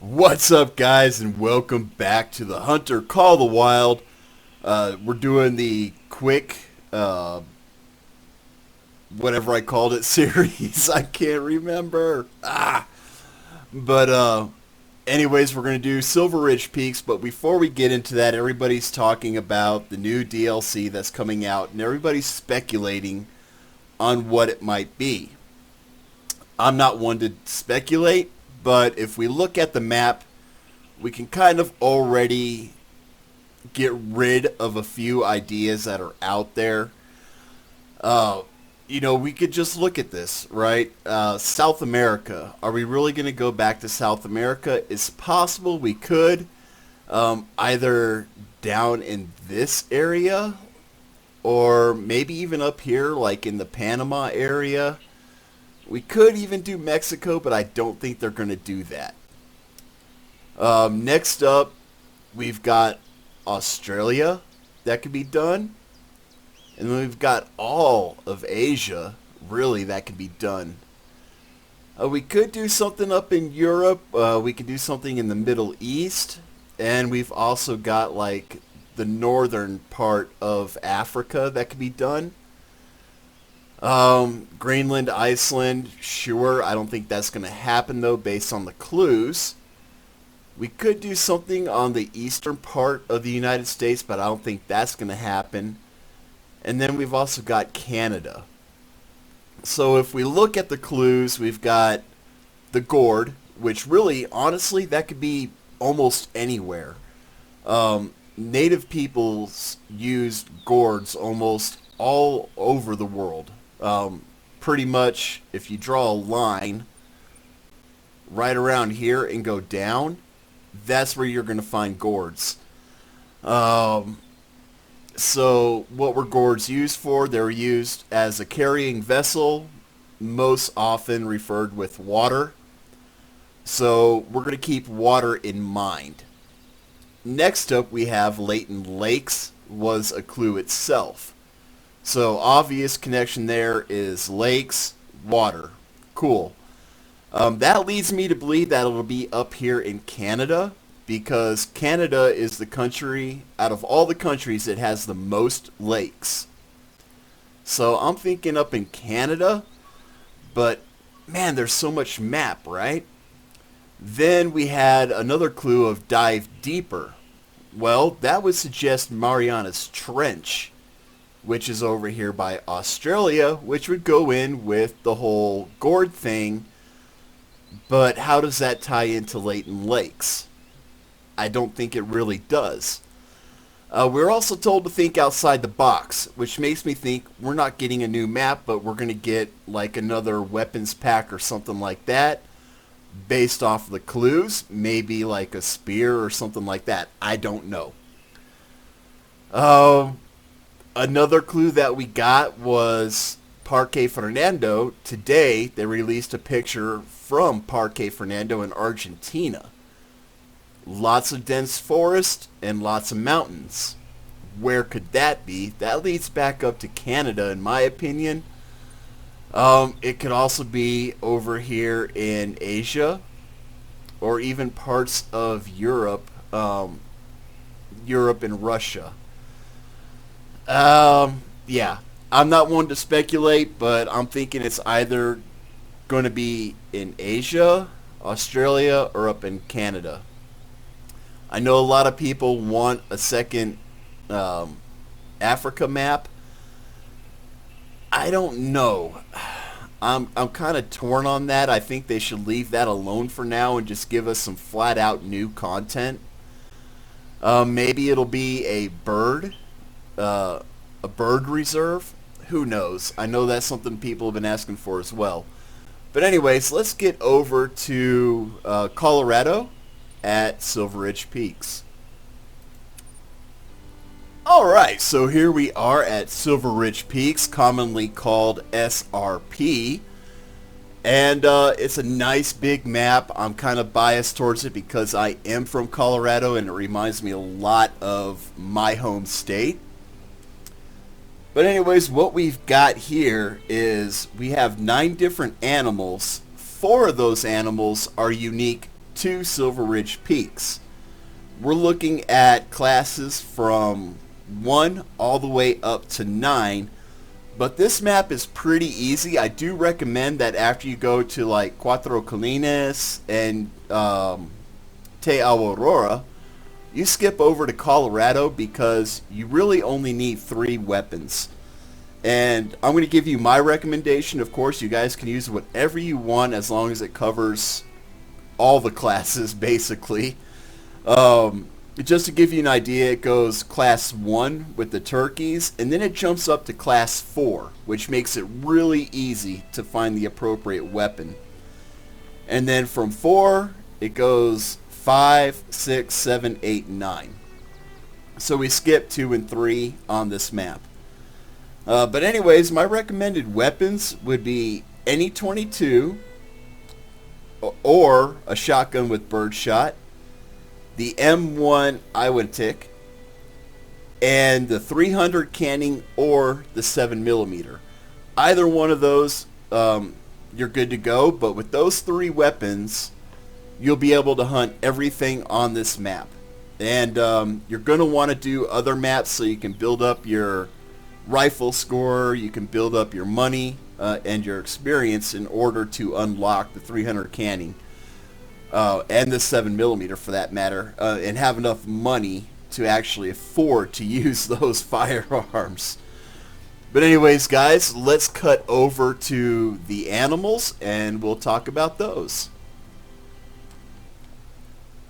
What's up, guys, and welcome back to the Hunter Call the Wild. We're doing the quick, whatever I called it, series. I can't remember. But anyways, we're going to do Silver Ridge Peaks, but before we get into that, everybody's talking about the new DLC that's coming out, and everybody's speculating on what it might be. I'm not one to speculate, but if we look at the map, we can kind of already get rid of a few ideas that are out there. We could just look at this, right? South America. Are we really going to go back to South America? It's possible we could. Either down in this area, or maybe even up here, like in the Panama area. We could even do Mexico, but I don't think they're going to do that. Next up, we've got Australia that could be done. And then we've got all of Asia, really, that could be done. We could do something up in Europe. We could do something in the Middle East. And we've also got, like, the northern part of Africa that could be done. Greenland, Iceland, sure. I don't think that's going to happen, though, based on the clues. We could do something on the eastern part of the United States, but I don't think that's going to happen. And then we've also got Canada. So if we look at the clues, we've got the gourd, which really, honestly, that could be almost anywhere. Native peoples used gourds almost all over the world. Pretty much, if you draw a line right around here and go down, that's where you're going to find gourds. So what were gourds used for? They were used as a carrying vessel, most often referred with water. So we're going to keep water in mind. Next up, we have latent lakes was a clue itself. So obvious connection there is lakes, water. Cool. That leads me to believe that it'll be up here in Canada, because Canada is the country, out of all the countries, it has the most lakes. So I'm thinking up in Canada, but man, there's so much map, right? Then we had another clue of dive deeper. Well, that would suggest Mariana's Trench, which is over here by Australia, which would go in with the whole gourd thing. But how does that tie into latent lakes? I don't think it really does. We're also told to think outside the box, which makes me think we're not getting a new map, but we're going to get like another weapons pack or something like that based off of the clues. Maybe like a spear or something like that. I don't know. Another clue that we got was Parque Fernando. Today, they released a picture from Parque Fernando in Argentina. Lots of dense forest and lots of mountains. Where could that be? That leads back up to Canada, in my opinion. It could also be over here in Asia, or even parts of Europe, Europe and Russia. Yeah, I'm not one to speculate, but I'm thinking it's either going to be in Asia, Australia, or up in Canada. I know a lot of people want a second Africa map. I don't know. I'm kind of torn on that. I think they should leave that alone for now and just give us some flat out new content. Maybe it'll be a bird reserve. Who knows? I know that's something people have been asking for as well. But anyways, let's get over to Colorado at Silver Ridge Peaks. Alright, so here we are at Silver Ridge Peaks, commonly called SRP. And it's a nice big map. I'm kind of biased towards it because I am from Colorado and it reminds me a lot of my home state. But anyways, what we've got here is we have 9 different animals. 4 of those animals are unique to Silver Ridge Peaks. We're looking at classes from 1 all the way up to 9. But this map is pretty easy. I do recommend that after you go to like Cuatro Colinas and Te Aurora, you skip over to Colorado because you really only need 3 weapons. And I'm going to give you my recommendation. Of course, you guys can use whatever you want as long as it covers all the classes, basically. Just to give you an idea, it goes class 1 with the turkeys, and then it jumps up to class 4, which makes it really easy to find the appropriate weapon. And then from 4, it goes 5, 6, 7, 8, and 9. So we skip 2 and 3 on this map. But anyways, my recommended weapons would be any 22 or a shotgun with birdshot, the M1 Iwantik, and the 300 canning or the 7mm. Either one of those, you're good to go, but with those 3 weapons, you'll be able to hunt everything on this map. And you're going to want to do other maps so you can build up your rifle score, you can build up your money and your experience in order to unlock the 300 canning. And the 7mm for that matter, and have enough money to actually afford to use those firearms. But anyways, guys, let's cut over to the animals and we'll talk about those.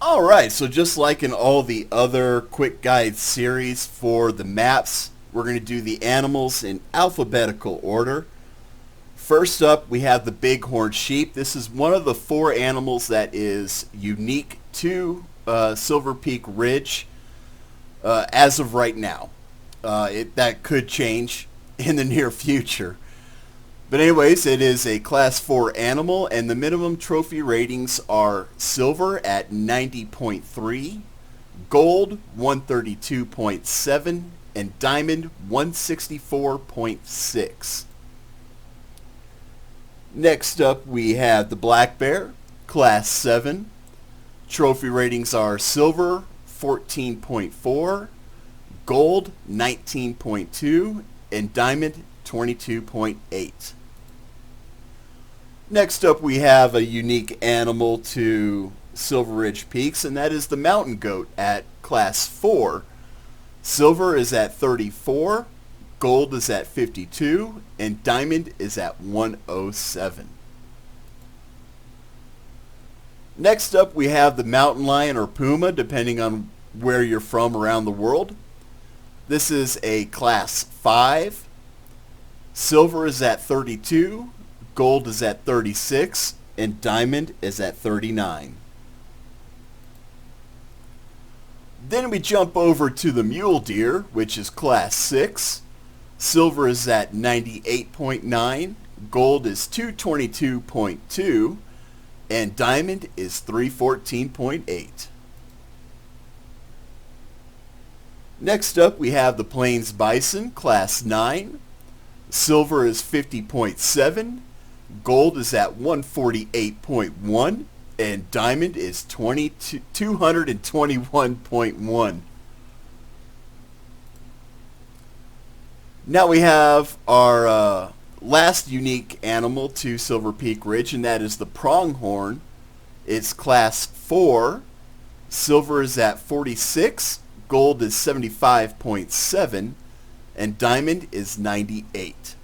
Alright, so just like in all the other quick guide series for the maps, we're going to do the animals in alphabetical order. First up, we have the Bighorn Sheep. This is one of the 4 animals that is unique to Silver Peak Ridge as of right now. That could change in the near future. But anyways, it is a class 4 animal, and the minimum trophy ratings are silver at 90.3, gold 132.7, and diamond 164.6. Next up, we have the black bear, class 7. Trophy ratings are silver 14.4, gold 19.2, and diamond 22.8. Next up, we have a unique animal to Silver Ridge Peaks, and that is the mountain goat at class 4. Silver is at 34, gold is at 52, and diamond is at 107. Next up, we have the mountain lion or puma, depending on where you're from around the world. This is a class 5. Silver is at 32, gold is at 36, and diamond is at 39. Then we jump over to the mule deer, which is class 6. Silver is at 98.9, gold is 222.2, and diamond is 314.8. Next up, we have the plains bison, class 9. Silver is 50.7, gold is at 148.1, and diamond is 221.1. Now we have our last unique animal to Silver Peak Ridge, and that is the Prong Horn. It's class 4. Silver is at 46, gold is 75.7, and diamond is 98.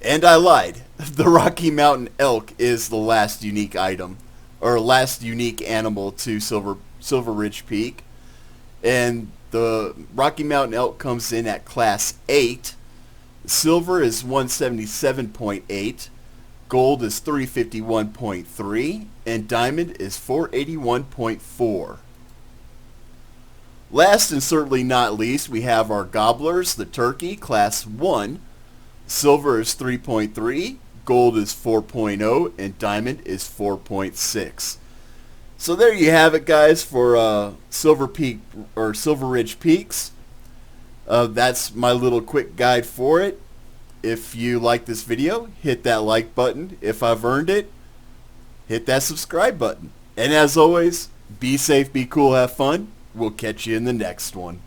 And I lied. The Rocky Mountain elk is the last unique item, or last unique animal to Silver Ridge Peak. And the Rocky Mountain elk comes in at class 8. Silver is 177.8, gold is 351.3, and diamond is 481.4. Last and certainly not least, we have our Gobblers, the turkey, class 1. Silver is 3.3, gold is 4.0, and diamond is 4.6. So there you have it, guys, for Silver Ridge Peaks. That's my little quick guide for it. If you like this video, hit that like button. If I've earned it, hit that subscribe button. And as always, be safe, be cool, have fun. We'll catch you in the next one.